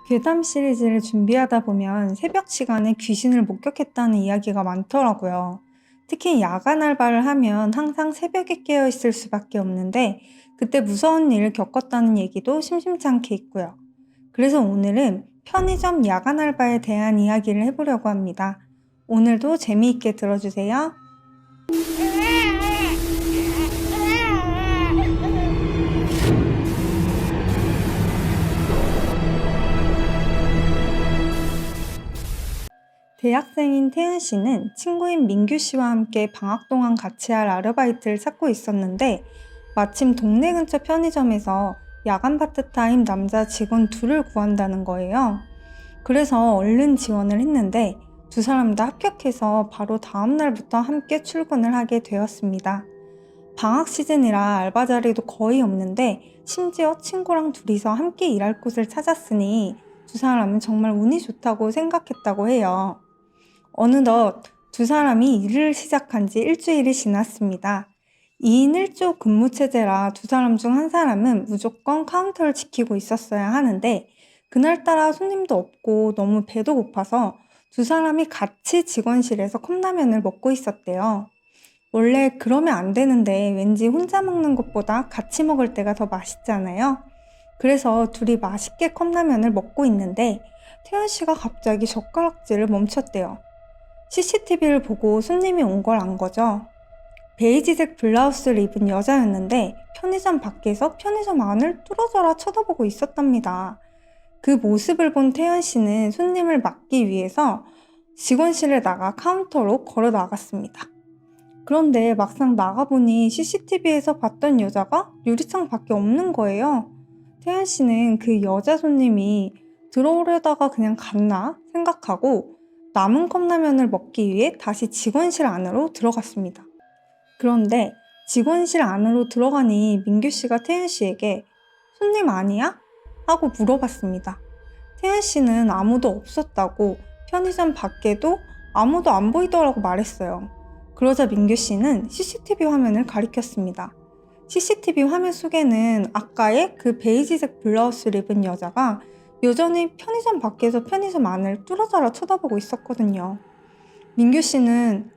괴담 시리즈를 준비하다 보면 새벽 시간에 귀신을 목격했다는 이야기가 많더라고요. 특히 야간 알바를 하면 항상 새벽에 깨어 있을 수밖에 없는데 그때 무서운 일을 겪었다는 얘기도 심심찮게 있고요. 그래서 오늘은 편의점 야간 알바에 대한 이야기를 해보려고 합니다. 오늘도 재미있게 들어주세요. 대학생인 태은 씨는 친구인 민규 씨와 함께 방학 동안 같이 할 아르바이트를 찾고 있었는데 마침 동네 근처 편의점에서 야간 파트타임 남자 직원 둘을 구한다는 거예요. 그래서 얼른 지원을 했는데 두 사람 다 합격해서 바로 다음 날부터 함께 출근을 하게 되었습니다. 방학 시즌이라 알바 자리도 거의 없는데 심지어 친구랑 둘이서 함께 일할 곳을 찾았으니 두 사람은 정말 운이 좋다고 생각했다고 해요. 어느덧 두 사람이 일을 시작한 지 일주일이 지났습니다. 2인 1조 근무 체제라 두 사람 중 한 사람은 무조건 카운터를 지키고 있었어야 하는데 그날따라 손님도 없고 너무 배도 고파서 두 사람이 같이 직원실에서 컵라면을 먹고 있었대요. 원래 그러면 안 되는데 왠지 혼자 먹는 것보다 같이 먹을 때가 더 맛있잖아요. 그래서 둘이 맛있게 컵라면을 먹고 있는데 태연 씨가 갑자기 젓가락질을 멈췄대요. CCTV를 보고 손님이 온 걸 안 거죠. 베이지색 블라우스를 입은 여자였는데 편의점 밖에서 편의점 안을 뚫어져라 쳐다보고 있었답니다. 그 모습을 본 태연 씨는 손님을 막기 위해서 직원실을 나가 카운터로 걸어 나갔습니다. 그런데 막상 나가보니 CCTV에서 봤던 여자가 유리창 밖에 없는 거예요. 태연 씨는 그 여자 손님이 들어오려다가 그냥 갔나 생각하고 남은 컵라면을 먹기 위해 다시 직원실 안으로 들어갔습니다. 그런데 직원실 안으로 들어가니 민규 씨가 태연 씨에게 손님 아니야? 하고 물어봤습니다. 태연 씨는 아무도 없었다고 편의점 밖에도 아무도 안 보이더라고 말했어요. 그러자 민규 씨는 CCTV 화면을 가리켰습니다. CCTV 화면 속에는 아까의 그 베이지색 블라우스를 입은 여자가 여전히 편의점 밖에서 편의점 안을 뚫어져라 쳐다보고 있었거든요. 민규 씨는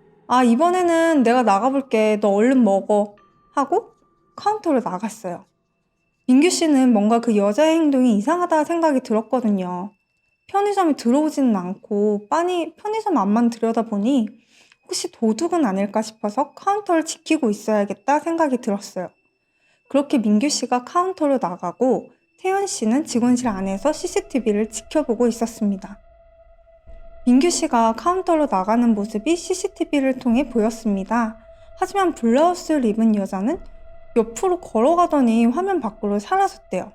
이번에는 내가 나가볼게. 너 얼른 먹어. 하고 카운터로 나갔어요. 민규 씨는 뭔가 그 여자의 행동이 이상하다 생각이 들었거든요. 편의점에 들어오지는 않고 빤히 편의점 앞만 들여다보니 혹시 도둑은 아닐까 싶어서 카운터를 지키고 있어야겠다 생각이 들었어요. 그렇게 민규 씨가 카운터로 나가고 태연 씨는 직원실 안에서 CCTV를 지켜보고 있었습니다. 민규 씨가 카운터로 나가는 모습이 CCTV를 통해 보였습니다. 하지만 블라우스를 입은 여자는 옆으로 걸어가더니 화면 밖으로 사라졌대요.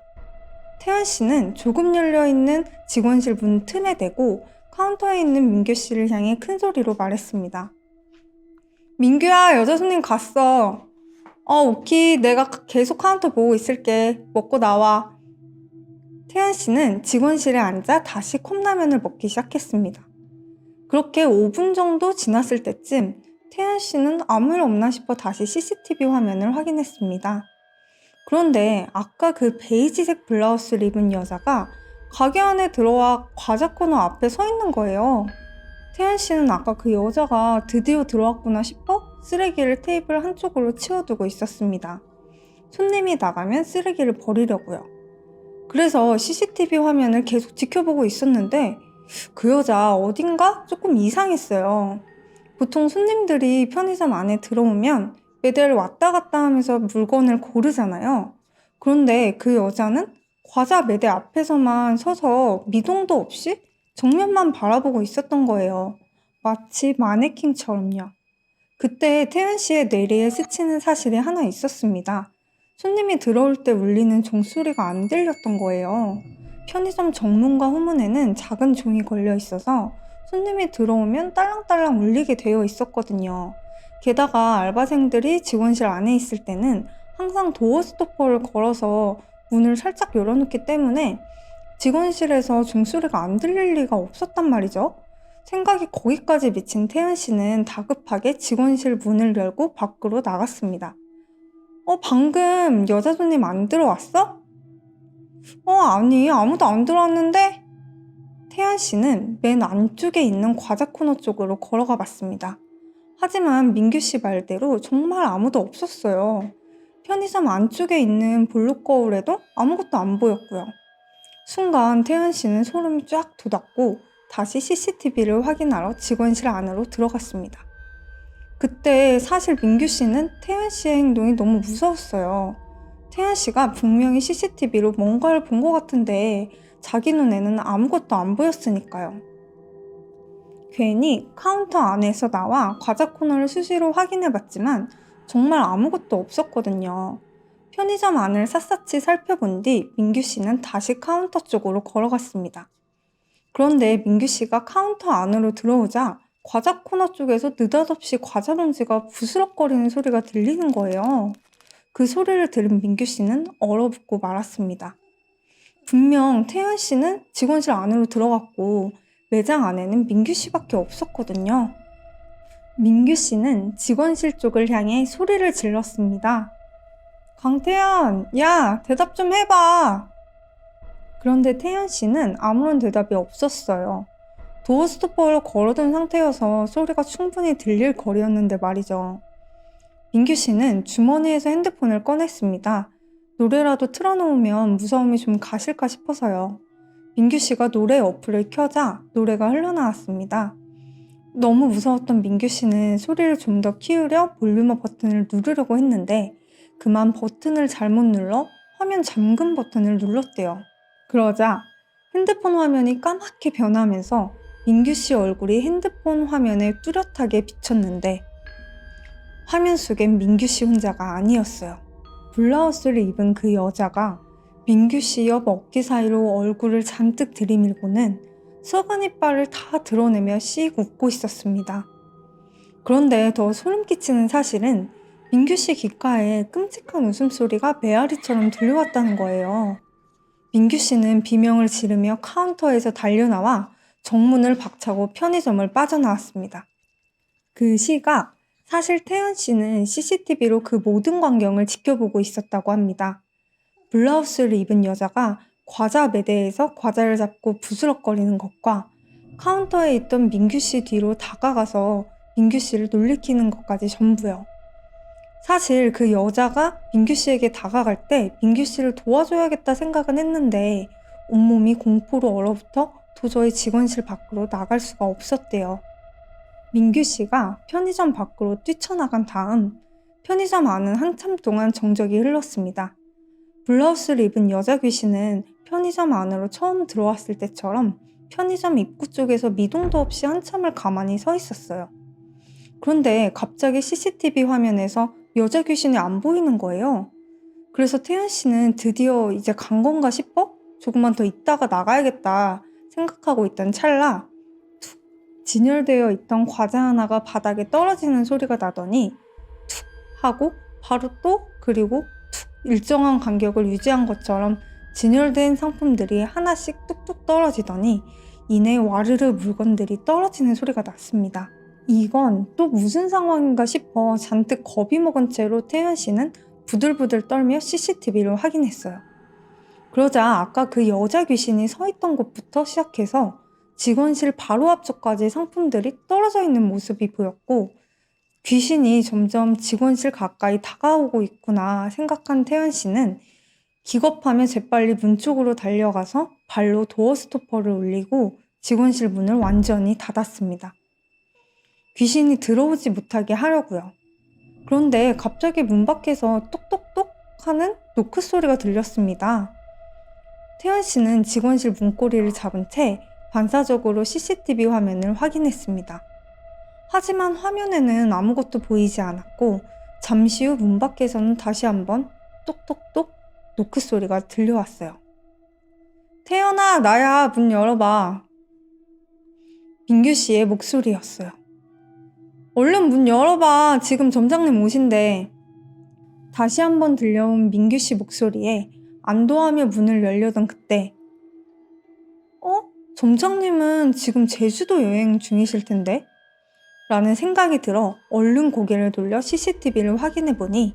태연 씨는 조금 열려있는 직원실 문 틈에 대고 카운터에 있는 민규 씨를 향해 큰 소리로 말했습니다. 민규야, 여자 손님 갔어. 오키, 내가 계속 카운터 보고 있을게. 먹고 나와. 태연 씨는 직원실에 앉아 다시 컵라면을 먹기 시작했습니다. 그렇게 5분 정도 지났을 때쯤 태연 씨는 아무 일 없나 싶어 다시 CCTV 화면을 확인했습니다. 그런데 아까 그 베이지색 블라우스를 입은 여자가 가게 안에 들어와 과자 코너 앞에 서 있는 거예요. 태연 씨는 아까 그 여자가 드디어 들어왔구나 싶어 쓰레기를 테이블 한쪽으로 치워두고 있었습니다. 손님이 나가면 쓰레기를 버리려고요. 그래서 CCTV 화면을 계속 지켜보고 있었는데 그 여자 어딘가 조금 이상했어요. 보통 손님들이 편의점 안에 들어오면 매대를 왔다 갔다 하면서 물건을 고르잖아요. 그런데 그 여자는 과자 매대 앞에서만 서서 미동도 없이 정면만 바라보고 있었던 거예요. 마치 마네킹처럼요. 그때 태연 씨의 뇌리에 스치는 사실이 하나 있었습니다. 손님이 들어올 때 울리는 종소리가 안 들렸던 거예요. 편의점 정문과 후문에는 작은 종이 걸려 있어서 손님이 들어오면 딸랑딸랑 울리게 되어 있었거든요. 게다가 알바생들이 직원실 안에 있을 때는 항상 도어 스토퍼를 걸어서 문을 살짝 열어놓기 때문에 직원실에서 종소리가 안 들릴 리가 없었단 말이죠. 생각이 거기까지 미친 태연 씨는 다급하게 직원실 문을 열고 밖으로 나갔습니다. 방금 여자 손님 안 들어왔어? 아니, 아무도 안 들어왔는데? 태연 씨는 맨 안쪽에 있는 과자 코너 쪽으로 걸어가 봤습니다. 하지만 민규 씨 말대로 정말 아무도 없었어요. 편의점 안쪽에 있는 볼록 거울에도 아무것도 안 보였고요. 순간 태연 씨는 소름이 쫙 돋았고 다시 CCTV를 확인하러 직원실 안으로 들어갔습니다. 그때 사실 민규 씨는 태연 씨의 행동이 너무 무서웠어요. 태연 씨가 분명히 CCTV로 뭔가를 본 것 같은데 자기 눈에는 아무것도 안 보였으니까요. 괜히 카운터 안에서 나와 과자 코너를 수시로 확인해봤지만 정말 아무것도 없었거든요. 편의점 안을 샅샅이 살펴본 뒤 민규 씨는 다시 카운터 쪽으로 걸어갔습니다. 그런데 민규 씨가 카운터 안으로 들어오자 과자 코너 쪽에서 느닷없이 과자 봉지가 부스럭거리는 소리가 들리는 거예요. 그 소리를 들은 민규 씨는 얼어붙고 말았습니다. 분명 태연 씨는 직원실 안으로 들어갔고 매장 안에는 민규 씨밖에 없었거든요. 민규 씨는 직원실 쪽을 향해 소리를 질렀습니다. 강태연, 야, 대답 좀 해봐. 그런데 태연 씨는 아무런 대답이 없었어요. 도어 스토퍼를 걸어둔 상태여서 소리가 충분히 들릴 거리였는데 말이죠. 민규 씨는 주머니에서 핸드폰을 꺼냈습니다. 노래라도 틀어놓으면 무서움이 좀 가실까 싶어서요. 민규 씨가 노래 어플을 켜자 노래가 흘러나왔습니다. 너무 무서웠던 민규 씨는 소리를 좀 더 키우려 볼륨업 버튼을 누르려고 했는데 그만 버튼을 잘못 눌러 화면 잠금 버튼을 눌렀대요. 그러자 핸드폰 화면이 까맣게 변하면서 민규 씨 얼굴이 핸드폰 화면에 뚜렷하게 비쳤는데 화면 속엔 민규 씨 혼자가 아니었어요. 블라우스를 입은 그 여자가 민규 씨 옆 어깨 사이로 얼굴을 잔뜩 들이밀고는 썩은 이빨을 다 드러내며 씩 웃고 있었습니다. 그런데 더 소름 끼치는 사실은 민규 씨 귓가에 끔찍한 웃음소리가 메아리처럼 들려왔다는 거예요. 민규 씨는 비명을 지르며 카운터에서 달려나와 정문을 박차고 편의점을 빠져나왔습니다. 그 시각, 사실 태연 씨는 CCTV로 그 모든 광경을 지켜보고 있었다고 합니다. 블라우스를 입은 여자가 과자 매대에서 과자를 잡고 부스럭거리는 것과 카운터에 있던 민규 씨 뒤로 다가가서 민규 씨를 놀리키는 것까지 전부요. 사실 그 여자가 민규 씨에게 다가갈 때 민규 씨를 도와줘야겠다 생각은 했는데 온몸이 공포로 얼어붙어 도저히 직원실 밖으로 나갈 수가 없었대요. 민규 씨가 편의점 밖으로 뛰쳐나간 다음 편의점 안은 한참 동안 정적이 흘렀습니다. 블라우스를 입은 여자 귀신은 편의점 안으로 처음 들어왔을 때처럼 편의점 입구 쪽에서 미동도 없이 한참을 가만히 서 있었어요. 그런데 갑자기 CCTV 화면에서 여자 귀신이 안 보이는 거예요. 그래서 태연 씨는 드디어 이제 간 건가 싶어 조금만 더 있다가 나가야겠다 생각하고 있던 찰나 툭 진열되어 있던 과자 하나가 바닥에 떨어지는 소리가 나더니 툭 하고 바로 또 그리고 툭 일정한 간격을 유지한 것처럼 진열된 상품들이 하나씩 뚝뚝 떨어지더니 이내 와르르 물건들이 떨어지는 소리가 났습니다. 이건 또 무슨 상황인가 싶어 잔뜩 겁이 먹은 채로 태연 씨는 부들부들 떨며 CCTV를 확인했어요. 그러자 아까 그 여자 귀신이 서 있던 곳부터 시작해서 직원실 바로 앞쪽까지 상품들이 떨어져 있는 모습이 보였고 귀신이 점점 직원실 가까이 다가오고 있구나 생각한 태연 씨는 기겁하며 재빨리 문 쪽으로 달려가서 발로 도어 스토퍼를 올리고 직원실 문을 완전히 닫았습니다. 귀신이 들어오지 못하게 하려고요. 그런데 갑자기 문 밖에서 똑똑똑 하는 노크 소리가 들렸습니다. 태연 씨는 직원실 문고리를 잡은 채 반사적으로 CCTV 화면을 확인했습니다. 하지만 화면에는 아무것도 보이지 않았고 잠시 후 문 밖에서는 다시 한번 똑똑똑 노크 소리가 들려왔어요. 태연아, 나야. 문 열어봐. 민규 씨의 목소리였어요. 얼른 문 열어봐. 지금 점장님 오신대. 다시 한번 들려온 민규 씨 목소리에 안도하며 문을 열려던 그때 점장님은 지금 제주도 여행 중이실 텐데? 라는 생각이 들어 얼른 고개를 돌려 CCTV를 확인해보니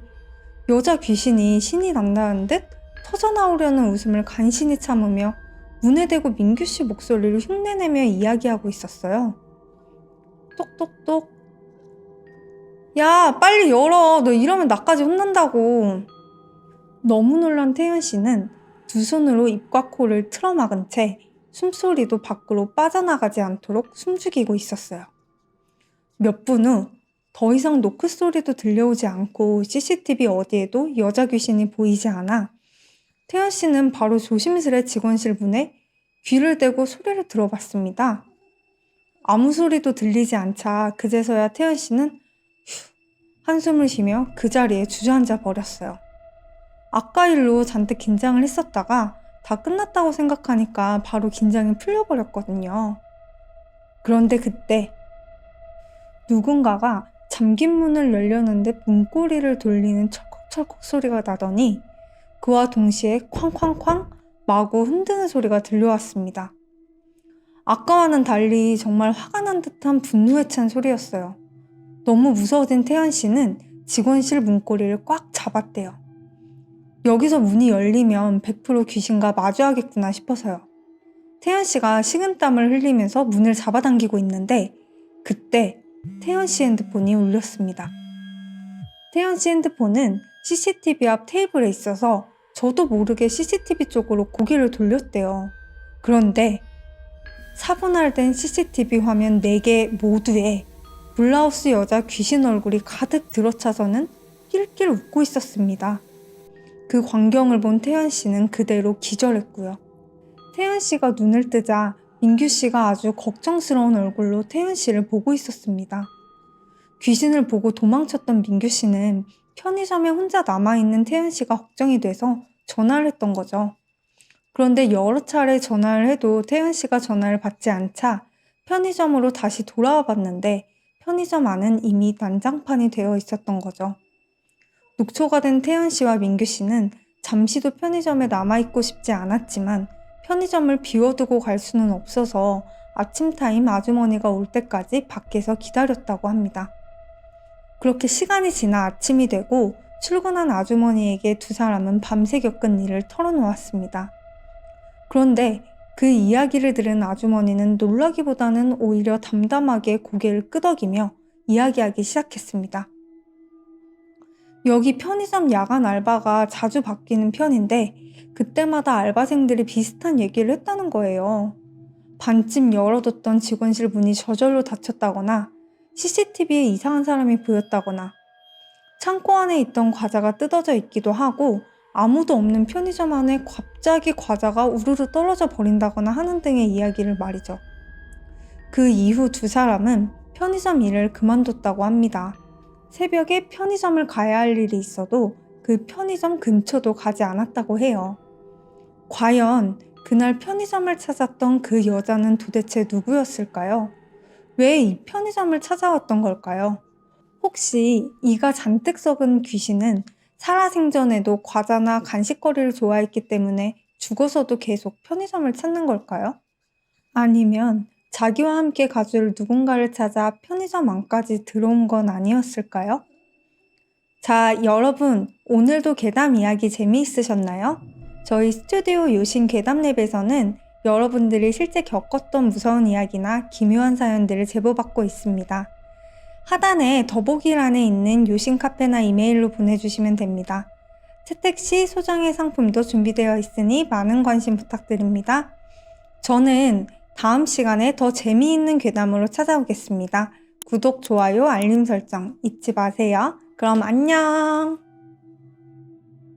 여자 귀신이 신이 난다는 듯 터져나오려는 웃음을 간신히 참으며 문에 대고 민규 씨 목소리를 흉내내며 이야기하고 있었어요. 똑똑똑. 야, 빨리 열어. 너 이러면 나까지 혼난다고. 너무 놀란 태연 씨는 두 손으로 입과 코를 틀어막은 채 숨소리도 밖으로 빠져나가지 않도록 숨죽이고 있었어요. 몇 분 후 더 이상 노크 소리도 들려오지 않고 CCTV 어디에도 여자 귀신이 보이지 않아 태연 씨는 바로 조심스레 직원실 문에 귀를 대고 소리를 들어봤습니다. 아무 소리도 들리지 않자 그제서야 태연 씨는 한숨을 쉬며 그 자리에 주저앉아 버렸어요. 아까 일로 잔뜩 긴장을 했었다가 다 끝났다고 생각하니까 바로 긴장이 풀려버렸거든요. 그런데 그때 누군가가 잠긴 문을 열려는데 문고리를 돌리는 철컥철컥 소리가 나더니 그와 동시에 쾅쾅쾅 마구 흔드는 소리가 들려왔습니다. 아까와는 달리 정말 화가 난 듯한 분노에 찬 소리였어요. 너무 무서워진 태연 씨는 직원실 문고리를 꽉 잡았대요. 여기서 문이 열리면 100% 귀신과 마주하겠구나 싶어서요. 태연 씨가 식은땀을 흘리면서 문을 잡아당기고 있는데 그때 태연 씨 핸드폰이 울렸습니다. 태연 씨 핸드폰은 CCTV 앞 테이블에 있어서 저도 모르게 CCTV 쪽으로 고개를 돌렸대요. 그런데 사분할된 CCTV 화면 4개 모두에 블라우스 여자 귀신 얼굴이 가득 들어차서는 낄낄 웃고 있었습니다. 그 광경을 본 태연 씨는 그대로 기절했고요. 태연 씨가 눈을 뜨자 민규 씨가 아주 걱정스러운 얼굴로 태연 씨를 보고 있었습니다. 귀신을 보고 도망쳤던 민규 씨는 편의점에 혼자 남아있는 태연 씨가 걱정이 돼서 전화를 했던 거죠. 그런데 여러 차례 전화를 해도 태연 씨가 전화를 받지 않자 편의점으로 다시 돌아와 봤는데 편의점 안은 이미 난장판이 되어 있었던 거죠. 녹초가 된 태연 씨와 민규 씨는 잠시도 편의점에 남아있고 싶지 않았지만 편의점을 비워두고 갈 수는 없어서 아침 타임 아주머니가 올 때까지 밖에서 기다렸다고 합니다. 그렇게 시간이 지나 아침이 되고 출근한 아주머니에게 두 사람은 밤새 겪은 일을 털어놓았습니다. 그런데 그 이야기를 들은 아주머니는 놀라기보다는 오히려 담담하게 고개를 끄덕이며 이야기하기 시작했습니다. 여기 편의점 야간 알바가 자주 바뀌는 편인데 그때마다 알바생들이 비슷한 얘기를 했다는 거예요. 반쯤 열어뒀던 직원실 문이 저절로 닫혔다거나 CCTV에 이상한 사람이 보였다거나 창고 안에 있던 과자가 뜯어져 있기도 하고 아무도 없는 편의점 안에 갑자기 과자가 우르르 떨어져 버린다거나 하는 등의 이야기를 말이죠. 그 이후 두 사람은 편의점 일을 그만뒀다고 합니다. 새벽에 편의점을 가야 할 일이 있어도 그 편의점 근처도 가지 않았다고 해요. 과연 그날 편의점을 찾았던 그 여자는 도대체 누구였을까요? 왜 이 편의점을 찾아왔던 걸까요? 혹시 이가 잔뜩 썩은 귀신은 살아생전에도 과자나 간식거리를 좋아했기 때문에 죽어서도 계속 편의점을 찾는 걸까요? 아니면 자기와 함께 가줄 누군가를 찾아 편의점 안까지 들어온 건 아니었을까요? 자, 여러분, 오늘도 괴담 이야기 재미있으셨나요? 저희 스튜디오 요신 괴담랩에서는 여러분들이 실제 겪었던 무서운 이야기나 기묘한 사연들을 제보받고 있습니다. 하단에 더보기란에 있는 요신 카페나 이메일로 보내주시면 됩니다. 채택 시 소정의 상품도 준비되어 있으니 많은 관심 부탁드립니다. 저는 다음 시간에 더 재미있는 괴담으로 찾아오겠습니다. 구독, 좋아요, 알림 설정 잊지 마세요. 그럼 안녕!